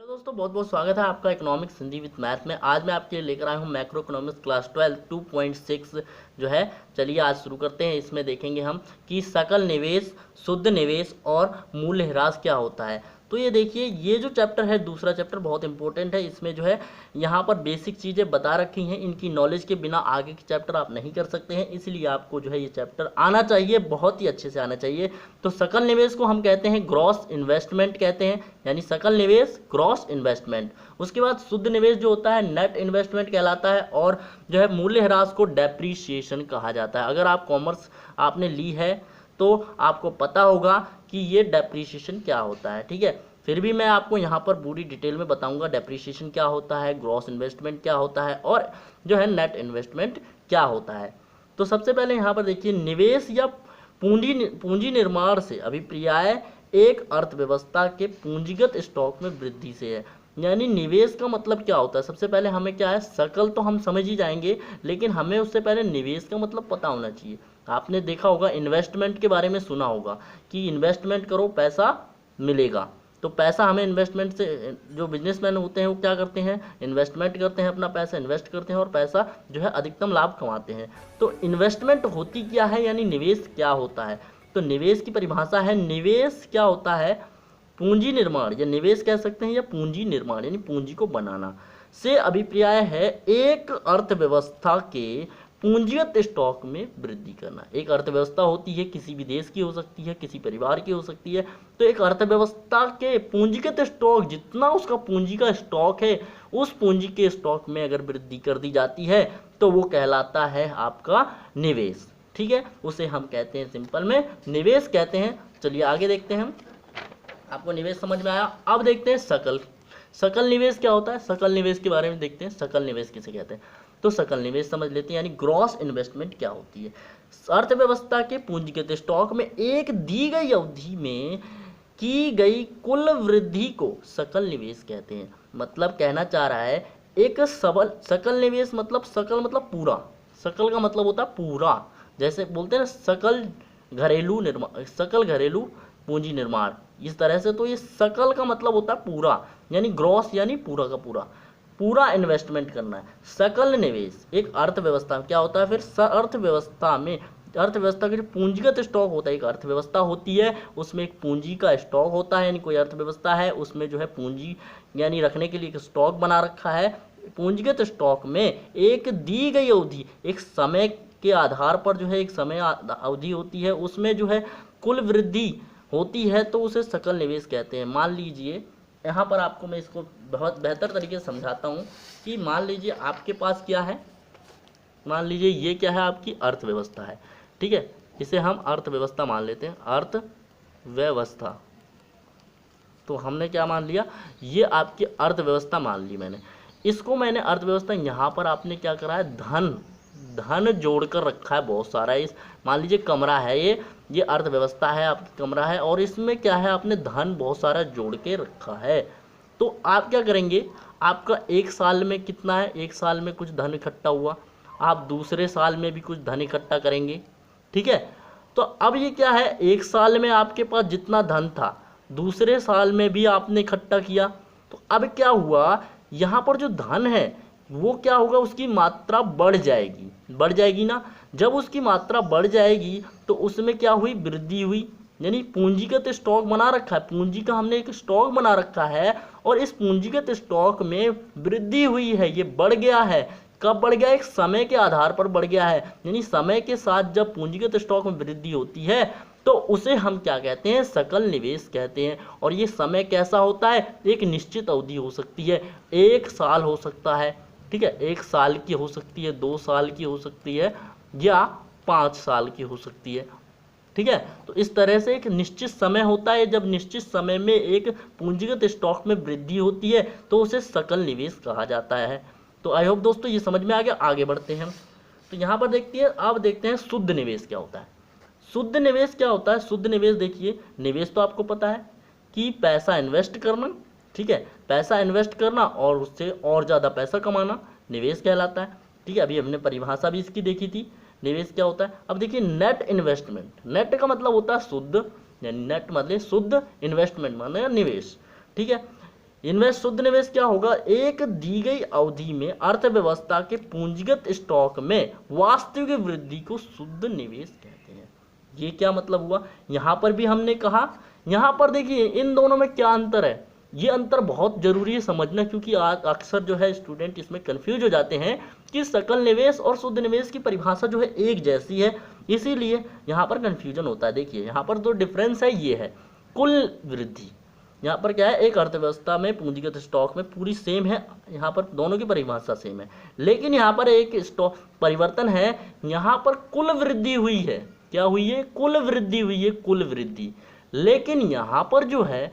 दोस्तों बहुत बहुत स्वागत है आपका इकोनॉमिक्स हिंदी विद मैथ में। आज मैं आपके लिए लेकर आया हूँ मैक्रो इकोनॉमिक्स क्लास 12 2.6 जो है। चलिए आज शुरू करते हैं। इसमें देखेंगे हम कि सकल निवेश, शुद्ध निवेश और मूल्यह्रास क्या होता है। तो ये देखिए, ये जो चैप्टर है, दूसरा चैप्टर बहुत इंपॉर्टेंट है। इसमें जो है यहाँ पर बेसिक चीज़ें बता रखी हैं। इनकी नॉलेज के बिना आगे के चैप्टर आप नहीं कर सकते हैं, इसलिए आपको जो है ये चैप्टर आना चाहिए, बहुत ही अच्छे से आना चाहिए। तो सकल निवेश को हम कहते हैं ग्रॉस इन्वेस्टमेंट कहते हैं, यानी सकल निवेश ग्रॉस इन्वेस्टमेंट। उसके बाद शुद्ध निवेश जो होता है नेट इन्वेस्टमेंट कहलाता है, और जो है मूल्यह्रास को डेप्रीशिएशन कहा जाता है। अगर आप कॉमर्स आपने ली है तो आपको पता होगा कि ये डेप्रीशिएशन क्या होता है, ठीक है। फिर भी मैं आपको यहाँ पर पूरी डिटेल में बताऊंगा डेप्रीशिएशन क्या होता है, ग्रॉस इन्वेस्टमेंट क्या होता है, और जो है नेट इन्वेस्टमेंट क्या होता है। तो सबसे पहले यहाँ पर देखिए, निवेश या पूंजी निर्माण से अभिप्राय एक अर्थव्यवस्था के पूंजीगत स्टॉक में वृद्धि से है। यानी निवेश का मतलब क्या होता है, सबसे पहले हमें क्या है, सकल तो हम समझ ही जाएंगे, लेकिन हमें उससे पहले निवेश का मतलब पता होना चाहिए। आपने देखा होगा, इन्वेस्टमेंट के बारे में सुना होगा कि इन्वेस्टमेंट करो पैसा मिलेगा। तो पैसा हमें इन्वेस्टमेंट से, जो बिजनेसमैन होते हैं वो क्या करते हैं, इन्वेस्टमेंट करते हैं, अपना पैसा इन्वेस्ट करते हैं और पैसा जो है अधिकतम लाभ कमाते हैं। तो इन्वेस्टमेंट होती क्या है, यानी निवेश क्या होता है। तो निवेश की परिभाषा है, निवेश क्या होता है, पूंजी निर्माण, या निवेश कह सकते हैं, या पूंजी निर्माण यानी पूंजी को बनाना से अभिप्राय है एक अर्थव्यवस्था के पूंजीगत स्टॉक में वृद्धि करना। एक अर्थव्यवस्था होती है, किसी भी देश की हो सकती है, किसी परिवार की हो सकती है। तो एक अर्थव्यवस्था के पूंजीगत स्टॉक, जितना उसका पूंजी का स्टॉक है, उस पूंजी के स्टॉक में अगर वृद्धि कर दी जाती है तो वो कहलाता है आपका निवेश, ठीक है। उसे हम कहते हैं, सिंपल में निवेश कहते हैं। चलिए आगे देखते हैं। आपको निवेश समझ में आया। अब देखते हैं सकल निवेश क्या होता है। सकल निवेश के बारे में देखते हैं, सकल निवेश किसे कहते हैं। तो सकल निवेश समझ लेते हैं, यानी ग्रॉस इन्वेस्टमेंट क्या होती है। अर्थव्यवस्था के पूंजीगत स्टॉक में एक दी गई अवधि में की गई कुल वृद्धि को सकल निवेश कहते हैं। मतलब कहना चाह रहा है, एक सकल निवेश मतलब, सकल मतलब पूरा, सकल का मतलब होता है पूरा। जैसे बोलते हैं ना, सकल घरेलू निर्माण, सकल घरेलू पूंजी निर्माण, इस तरह से। तो ये सकल का मतलब होता है पूरा, यानी ग्रॉस यानी पूरा का पूरा, पूरा इन्वेस्टमेंट करना है। सकल निवेश एक अर्थव्यवस्था में क्या होता है, फिर अर्थव्यवस्था में, अर्थव्यवस्था का जो पूंजीगत स्टॉक होता है, एक अर्थव्यवस्था होती है उसमें एक पूंजी का स्टॉक होता है, यानी कोई अर्थव्यवस्था है उसमें जो है पूंजी यानी रखने के लिए एक स्टॉक बना रखा है। पूंजीगत स्टॉक में एक दी गई अवधि, एक समय के आधार पर जो है एक समय अवधि होती है, उसमें जो है कुल वृद्धि होती है, तो उसे सकल निवेश कहते हैं। मान लीजिए, यहाँ पर आपको मैं इसको बहुत बेहतर तरीके से समझाता हूँ कि मान लीजिए आपके पास क्या है, मान लीजिए ये क्या है, आपकी अर्थव्यवस्था है, ठीक है। इसे हम अर्थव्यवस्था मान लेते हैं, अर्थव्यवस्था। तो हमने क्या मान लिया, ये आपकी अर्थव्यवस्था मान ली मैंने, इसको मैंने अर्थव्यवस्था, यहाँ पर आपने क्या करा है, धन जोड़कर रखा है बहुत सारा। इस मान लीजिए कमरा है, ये अर्थव्यवस्था है, आपकी कमरा है, और इसमें क्या है, आपने धन बहुत सारा जोड़ के रखा है। तो आप क्या करेंगे, आपका एक साल में कितना है, एक साल में कुछ धन इकट्ठा हुआ, आप दूसरे साल में भी कुछ धन इकट्ठा करेंगे, ठीक है। तो अब ये क्या है, एक साल में आपके पास जितना धन था, दूसरे साल में भी आपने इकट्ठा किया। तो अब क्या हुआ, यहाँ पर जो धन है वो क्या होगा, उसकी मात्रा बढ़ जाएगी ना। जब उसकी मात्रा बढ़ जाएगी तो उसमें क्या हुई, वृद्धि हुई, यानी पूंजीगत स्टॉक बना रखा है, पूंजी का हमने एक स्टॉक बना रखा है, और इस पूंजीगत स्टॉक में वृद्धि हुई है, ये बढ़ गया है। कब बढ़ गया, एक समय के आधार पर बढ़ गया है, यानी समय के साथ जब पूंजीगत स्टॉक में वृद्धि होती है तो उसे हम क्या कहते हैं, सकल निवेश कहते हैं। और ये समय कैसा होता है, एक निश्चित अवधि हो सकती है, एक साल हो सकता है, ठीक है, एक साल की हो सकती है, 2 साल की हो सकती है, या 5 साल की हो सकती है, ठीक है। तो इस तरह से एक निश्चित समय होता है, जब निश्चित समय में एक पूंजीगत स्टॉक में वृद्धि होती है तो उसे सकल निवेश कहा जाता है। तो आई होप दोस्तों ये समझ में आ गया। आगे बढ़ते हैं। तो यहाँ पर देखते हैं, अब देखते हैं शुद्ध निवेश क्या होता है। शुद्ध निवेश क्या होता है, शुद्ध निवेश देखिए, निवेश तो आपको पता है कि पैसा इन्वेस्ट करना, ठीक है, पैसा इन्वेस्ट करना और उससे और ज़्यादा पैसा कमाना निवेश कहलाता है, ठीक है। अभी हमने परिभाषा भी इसकी देखी थी, निवेश क्या होता है। अब देखिए नेट इन्वेस्टमेंट, नेट का मतलब होता है शुद्ध, यानी नेट मतलब शुद्ध, इन्वेस्टमेंट मतलब निवेश, ठीक है। इनमें शुद्ध निवेश क्या होगा, एक दी गई अवधि में अर्थव्यवस्था के पूंजीगत स्टॉक में वास्तविक वृद्धि को शुद्ध निवेश कहते हैं। ये क्या मतलब हुआ, यहां पर भी हमने कहा, यहां पर देखिए इन दोनों में क्या अंतर है, ये अंतर बहुत जरूरी है समझना, क्योंकि अक्सर जो है स्टूडेंट इसमें कंफ्यूज हो जाते हैं कि सकल निवेश और शुद्ध निवेश की परिभाषा जो है एक जैसी है, इसीलिए यहाँ पर कंफ्यूजन होता है। देखिए यहाँ पर जो डिफरेंस है ये है कुल वृद्धि, यहाँ पर क्या है, एक अर्थव्यवस्था में पूंजीगत स्टॉक में पूरी सेम है, यहाँ पर दोनों की परिभाषा सेम है, लेकिन यहाँ पर एक स्टॉक परिवर्तन है, यहाँ पर कुल वृद्धि हुई है, क्या हुई है, कुल वृद्धि हुई है, कुल वृद्धि, लेकिन यहाँ पर जो है,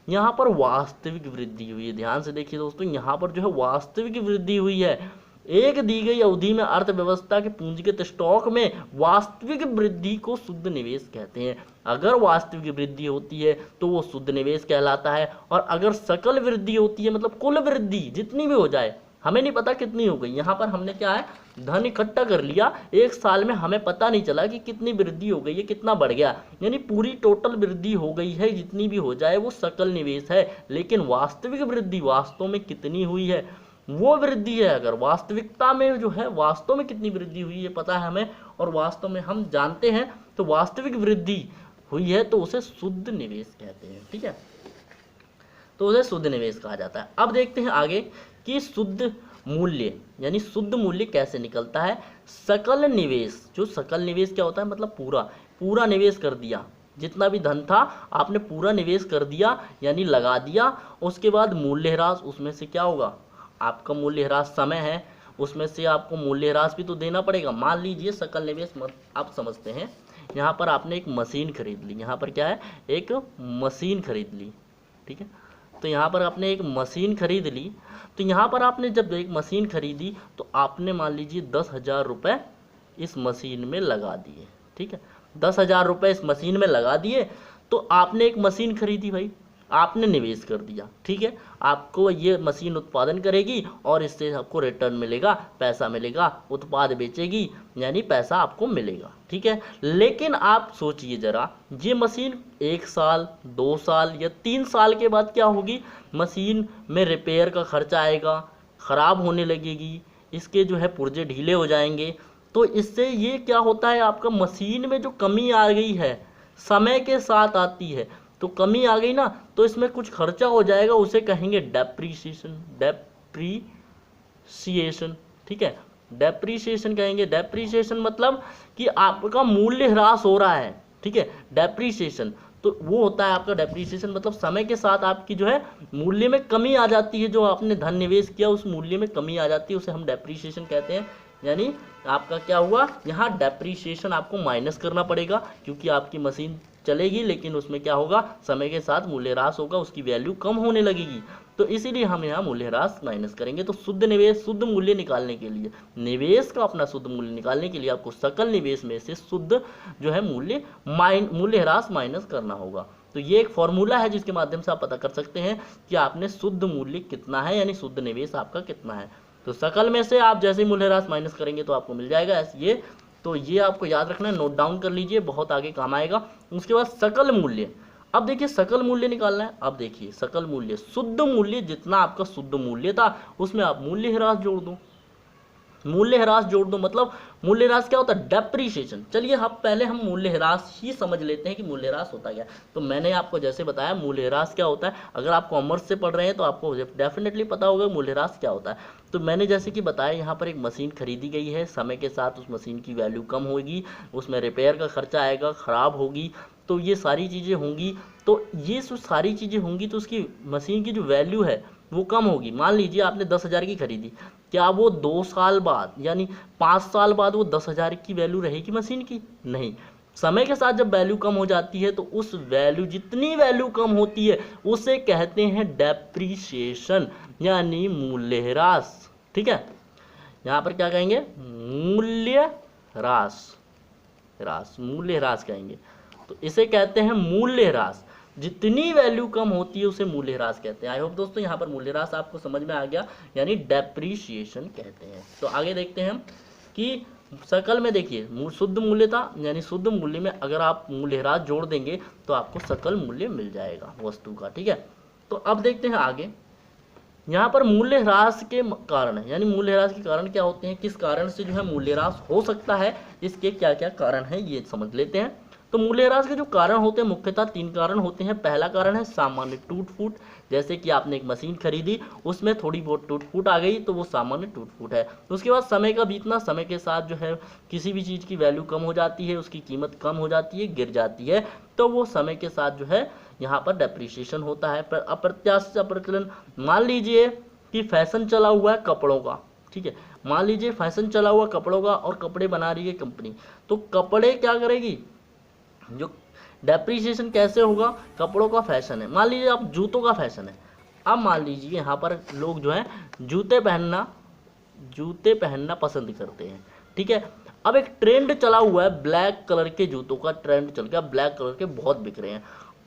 यहाँ पर वास्तविक वृद्धि हुई है। ध्यान से देखिए दोस्तों, यहाँ पर जो है वास्तविक वृद्धि हुई है, एक दी गई अवधि में अर्थव्यवस्था के पूंजीगत स्टॉक में वास्तविक वृद्धि को शुद्ध निवेश कहते हैं। अगर वास्तविक वृद्धि होती है तो वो शुद्ध निवेश कहलाता है, और अगर सकल वृद्धि होती है मतलब कुल वृद्धि जितनी भी हो जाए, हमें नहीं पता कितनी हो गई, यहाँ पर हमने क्या है, धन इकट्ठा कर लिया एक साल में, हमें पता नहीं चला कि कितनी वृद्धि हो गई है, कितना बढ़ गया, यानी पूरी टोटल वृद्धि हो गई है, जितनी भी हो जाए वो सकल निवेश है। लेकिन वास्तविक वृद्धि वास्तव में कितनी हुई है वो वृद्धि है। अगर वास्तविकता में जो है वास्तव में कितनी वृद्धि हुई है पता है हमें, और वास्तव में हम जानते हैं, तो वास्तविक वृद्धि हुई है तो उसे शुद्ध निवेश कहते हैं। ठीक है, तो उसे शुद्ध निवेश कहा जाता है। अब देखते हैं आगे कि शुद्ध मूल्य यानी शुद्ध मूल्य कैसे निकलता है। सकल निवेश, जो सकल निवेश क्या होता है, मतलब पूरा निवेश कर दिया, जितना भी धन था आपने पूरा निवेश कर दिया यानी लगा दिया, उसके बाद मूल्यह्रास, उसमें से क्या होगा, आपका मूल्यह्रास समय है, उसमें से आपको मूल्यह्रास भी तो देना पड़ेगा। मान लीजिए सकल निवेश आप समझते हैं, यहाँ पर आपने एक मशीन खरीद ली, यहाँ पर क्या है, एक मशीन खरीद ली, ठीक है, तो यहाँ पर आपने एक मशीन खरीद ली, तो यहाँ पर आपने जब एक मशीन खरीदी तो आपने मान लीजिए 10,000 रुपये इस मशीन में लगा दिए। ठीक है, 10,000 रुपये इस मशीन में लगा दिए, तो आपने एक मशीन खरीदी भाई, आपने निवेश कर दिया। ठीक है, आपको ये मशीन उत्पादन करेगी और इससे आपको रिटर्न मिलेगा, पैसा मिलेगा, उत्पाद बेचेगी यानी पैसा आपको मिलेगा। ठीक है, लेकिन आप सोचिए जरा, ये मशीन 1 साल 2 साल या 3 साल के बाद क्या होगी, मशीन में रिपेयर का खर्चा आएगा, ख़राब होने लगेगी, इसके जो है पुर्जे ढीले हो जाएंगे, तो इससे ये क्या होता है, आपका मशीन में जो कमी आ गई है समय के साथ आती है, तो कमी आ गई ना, तो इसमें कुछ खर्चा हो जाएगा, उसे कहेंगे डेप्रीसिएशन। ठीक है, डेप्रीसिएशन कहेंगे। डेप्रीसिएशन मतलब कि आपका मूल्य ह्रास हो रहा है। ठीक है, डेप्रीसिएशन तो वो होता है आपका डेप्रीसिएशन, मतलब समय के साथ आपकी जो है मूल्य में कमी आ जाती है, जो आपने धन निवेश किया उस मूल्य में कमी आ जाती है, उसे हम डेप्रीसिएशन कहते हैं। यानी आपका क्या हुआ, यहाँ डेप्रीसिएशन आपको माइनस करना पड़ेगा, क्योंकि आपकी मशीन चलेगी लेकिन उसमें क्या होगा, समय के साथ मूल्यह्रास होगा, उसकी वैल्यू कम होने लगेगी, तो इसीलिए हम यहाँ मूल्यह्रास माइनस करेंगे। तो शुद्ध निवेश, शुद्ध मूल्य निकालने के लिए, निवेश का अपना शुद्ध मूल्य निकालने के लिए आपको सकल निवेश में से शुद्ध जो है मूल्यह्रास माइनस करना होगा। तो ये एक फॉर्मूला है जिसके माध्यम से आप पता कर सकते हैं कि आपने शुद्ध मूल्य कितना है, यानी शुद्ध निवेश आपका कितना है। तो सकल में से आप जैसे मूल्यह्रास माइनस करेंगे तो आपको मिल जाएगा ये, तो ये आपको याद रखना है, नोट डाउन कर लीजिए, बहुत आगे काम आएगा। उसके बाद सकल मूल्य, अब देखिए सकल मूल्य निकालना है। अब देखिए सकल मूल्य, शुद्ध मूल्य जितना आपका शुद्ध मूल्य था उसमें आप मूल्यह्रास जोड़ दो, मूल्यह्रास जोड़ दो, मतलब मूल्यह्रास क्या होता है, डेप्रीसिएशन। चलिए हम पहले हम मूल्यह्रास ही समझ लेते हैं कि मूल्यह्रास होता क्या है। तो मैंने आपको जैसे बताया मूल्यह्रास क्या होता है, अगर आप कॉमर्स से पढ़ रहे हैं तो आपको डेफिनेटली पता होगा मूल्यह्रास क्या होता है। तो मैंने जैसे कि बताया, यहाँ पर एक मशीन खरीदी गई है, समय के साथ उस मशीन की वैल्यू कम होगी, उसमें रिपेयर का खर्चा आएगा, ख़राब होगी, तो ये सारी चीज़ें होंगी, तो ये जो सारी चीज़ें होंगी तो उसकी मशीन की जो वैल्यू है वो कम होगी। मान लीजिए आपने 10,000 की खरीदी, क्या वो 2 साल बाद यानी 5 साल बाद वो 10,000 की वैल्यू रहेगी मशीन की? नहीं। समय के साथ जब वैल्यू कम हो जाती है तो उस वैल्यू, जितनी वैल्यू कम होती है उसे कहते हैं डेप्रीसिएशन यानी मूल्यह्रास। ठीक है, यहाँ पर क्या कहेंगे, मूल्यह्रास कहेंगे, तो इसे कहते हैं मूल्यह्रास। जितनी वैल्यू कम होती है उसे मूल्यह्रास कहते हैं। आई होप दोस्तों यहाँ पर मूल्यह्रास आपको समझ में आ गया, यानी डेप्रीसिएशन कहते हैं। तो आगे देखते हैं हम कि सकल में देखिए शुद्ध मूल्य था, यानी शुद्ध मूल्य में अगर आप मूल्यह्रास जोड़ देंगे तो आपको सकल मूल्य मिल जाएगा वस्तु का। ठीक है, तो अब देखते हैं आगे यहाँ पर मूल्य ह्रास के कारण है, यानी मूल्य ह्रास के कारण क्या होते हैं, किस कारण से जो है मूल्य ह्रास हो सकता है, इसके क्या क्या कारण है ये समझ लेते हैं। तो मूल्य ह्रास के जो कारण होते हैं मुख्यतः 3 कारण होते हैं। पहला कारण है सामान्य टूट फूट, जैसे कि आपने एक मशीन खरीदी, उसमें थोड़ी बहुत टूट फूट आ गई तो वो सामान्य टूट फूट है। उसके बाद समय का बीतना, समय के साथ जो है किसी भी चीज़ की वैल्यू कम हो जाती है, उसकी कीमत कम हो जाती है, गिर जाती है, तो वो समय के साथ जो है यहाँ पर डेप्रिसिएशन होता है। पर अप्रत्याशित अप्रचलन, मान लीजिए कि फैशन चला हुआ है कपड़ों का, ठीक है, मान लीजिए फैशन चला हुआ कपड़ों का और कपड़े बना रही है कंपनी, तो कपड़े क्या करेगी, जो डेप्रिसिएशन कैसे होगा, कपड़ों का फैशन है, मान लीजिए आप जूतों का फैशन है, अब मान लीजिए यहाँ पर लोग जो है जूते पहनना पसंद करते हैं, ठीक है। अब एक ट्रेंड चला हुआ है, ब्लैक कलर के जूतों का ट्रेंड चल गया, ब्लैक कलर के बहुत बिक रहे हैं।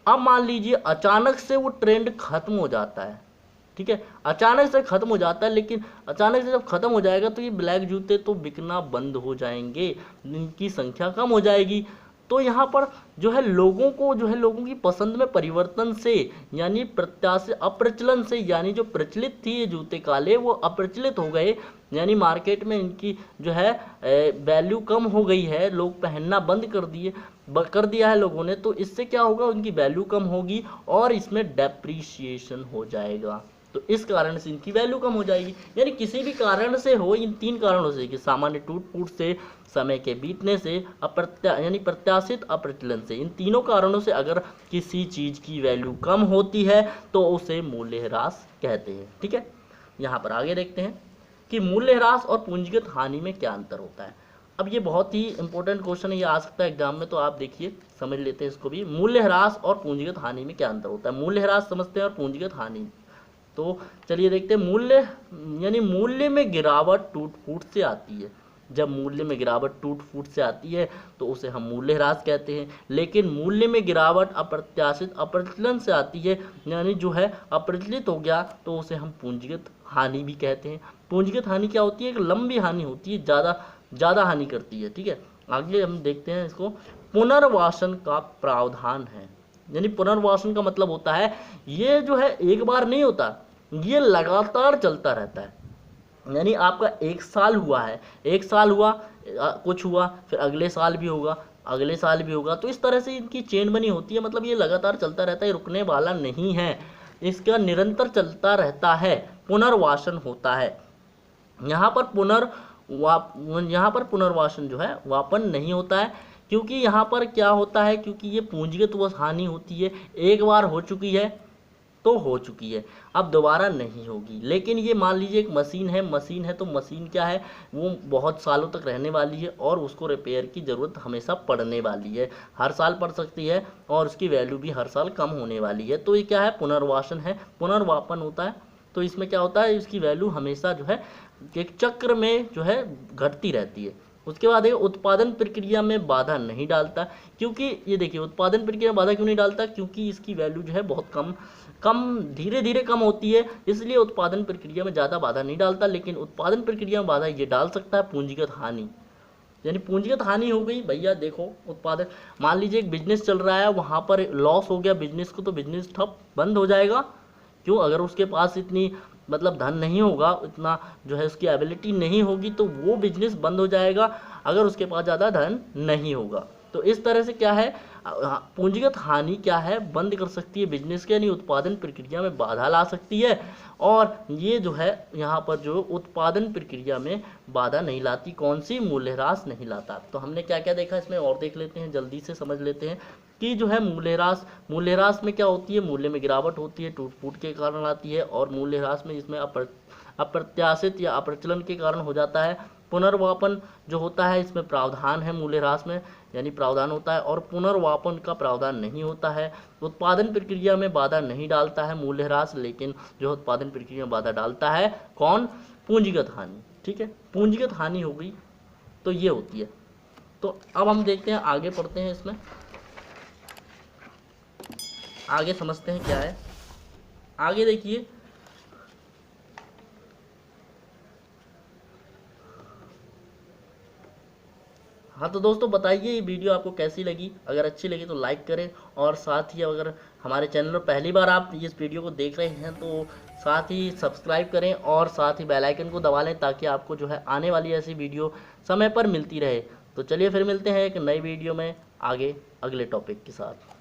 अब मान लीजिए अचानक से वो ट्रेंड खत्म हो जाता है, ठीक है, अचानक से खत्म हो जाता है, लेकिन अचानक से जब खत्म हो जाएगा तो ये ब्लैक जूते तो बिकना बंद हो जाएंगे, इनकी संख्या कम हो जाएगी। तो यहाँ पर जो है लोगों को जो है लोगों की पसंद में परिवर्तन से, यानी प्रत्याशित अप्रचलन से, यानी जो प्रचलित थी ये जूते काले वो अप्रचलित हो गए, यानी मार्केट में इनकी जो है वैल्यू कम हो गई है, लोग पहनना बंद कर दिया है लोगों ने, तो इससे क्या होगा, उनकी वैल्यू कम होगी और इसमें डेप्रीशिएशन हो जाएगा। तो इस कारण से इनकी वैल्यू कम हो जाएगी, यानी किसी भी कारण से हो, इन 3 कारणों से, कि सामान्य टूट फूट से, समय के बीतने से, यानी प्रत्याशित अप्रचलन से, इन तीनों कारणों से अगर किसी चीज़ की वैल्यू कम होती है तो उसे मूल्य ह्रास कहते हैं, ठीक है। यहाँ पर आगे देखते हैं कि मूल्य ह्रास और पूंजीगत हानि में क्या अंतर होता है। अब ये बहुत ही इंपॉर्टेंट क्वेश्चन है, ये आ सकता है एग्जाम में, तो आप देखिए समझ लेते हैं इसको भी। मूल्य ह्रास और पूंजीगत हानि में क्या अंतर होता है, मूल्य ह्रास समझते हैं और पूंजीगत हानि। तो चलिए देखते हैं, मूल्य यानी मूल्य में गिरावट टूट फूट से आती है, जब मूल्य में गिरावट टूट फूट से आती है तो उसे हम मूल्य ह्रास कहते हैं। लेकिन मूल्य में गिरावट अप्रत्याशित अप्रचलन से आती है, यानी जो है अप्रचलित हो गया, तो उसे हम पूंजीगत हानि भी कहते हैं। पूंजीगत हानि क्या होती है, एक लंबी हानि होती है, ज़्यादा हानि करती है, ठीक है। आगे हम देखते हैं इसको, पुनर्वासन का प्रावधान है, यानी पुनर्वासन का मतलब होता है ये जो है एक बार नहीं होता, ये लगातार चलता रहता है। यानी आपका 1 साल हुआ है, 1 साल हुआ, कुछ हुआ, फिर अगले साल भी होगा, अगले साल भी होगा, तो इस तरह से इनकी चेन बनी होती है, मतलब ये लगातार चलता रहता है, रुकने वाला नहीं है, इसका निरंतर चलता रहता है, पुनर्वासन होता है। यहाँ पर पुनर्वासन जो है वापन नहीं होता है, क्योंकि यहाँ पर क्या होता है, क्योंकि ये पूंजीगत हानि होती है, एक बार हो चुकी है तो हो चुकी है, अब दोबारा नहीं होगी। लेकिन ये मान लीजिए एक मशीन है तो मशीन क्या है, वो बहुत सालों तक रहने वाली है और उसको रिपेयर की ज़रूरत हमेशा पड़ने वाली है, हर साल पड़ सकती है और उसकी वैल्यू भी हर साल कम होने वाली है। तो ये क्या है, पुनर्वासन है, पुनर्वापन होता है। तो इसमें क्या होता है, इसकी वैल्यू हमेशा जो है एक चक्र में जो है घटती रहती है। उसके बाद ये उत्पादन प्रक्रिया में बाधा नहीं डालता, क्योंकि ये देखिए उत्पादन प्रक्रिया में बाधा क्यों नहीं डालता, क्योंकि इसकी वैल्यू जो है बहुत कम धीरे धीरे कम होती है, इसलिए उत्पादन प्रक्रिया में ज़्यादा बाधा नहीं डालता। लेकिन उत्पादन प्रक्रिया में बाधा ये डाल सकता है पूंजीगत हानि, यानी पूंजीगत हानि हो गई भैया, देखो उत्पादन, मान लीजिए एक बिजनेस चल रहा है, वहाँ पर लॉस हो गया बिजनेस को, तो बिजनेस ठप बंद हो जाएगा। क्यों, अगर उसके पास इतनी मतलब धन नहीं होगा, इतना जो है उसकी एबिलिटी नहीं होगी, तो वो बिजनेस बंद हो जाएगा अगर उसके पास ज़्यादा धन नहीं होगा। तो इस तरह से क्या है, पूंजीगत हानि क्या है, बंद कर सकती है बिजनेस के, यानी उत्पादन प्रक्रिया में बाधा ला सकती है। और ये जो है यहाँ पर जो उत्पादन प्रक्रिया में बाधा नहीं लाती, कौन सी, मूल्यह्रास नहीं लाता। तो हमने क्या क्या देखा इसमें, और देख लेते हैं, जल्दी से समझ लेते हैं कि जो है मूल्यह्रास में क्या होती है, मूल्य में गिरावट होती है, टूट फूट के कारण आती है, और मूल्यह्रास में इसमें अप्रत्याशित या अप्रचलन के कारण हो जाता है। पुनर्वापन जो होता है इसमें प्रावधान है, मूल्यह्रास में यानी प्रावधान होता है, और पुनर्वापन का प्रावधान नहीं होता है। उत्पादन प्रक्रिया में बाधा नहीं डालता है मूल्यह्रास, लेकिन जो उत्पादन प्रक्रिया में बाधा डालता है कौन, पूंजीगत हानि, ठीक है। पूंजीगत हानि हो गई तो ये होती है। तो अब हम देखते हैं, आगे पढ़ते हैं, इसमें आगे समझते हैं क्या है। आगे देखिए, हाँ तो दोस्तों बताइए ये वीडियो आपको कैसी लगी, अगर अच्छी लगी तो लाइक करें, और साथ ही अगर हमारे चैनल पर पहली बार आप इस वीडियो को देख रहे हैं तो साथ ही सब्सक्राइब करें और साथ ही बेल आइकन को दबा लें, ताकि आपको जो है आने वाली ऐसी वीडियो समय पर मिलती रहे। तो चलिए फिर मिलते हैं एक नई वीडियो में आगे अगले टॉपिक के साथ।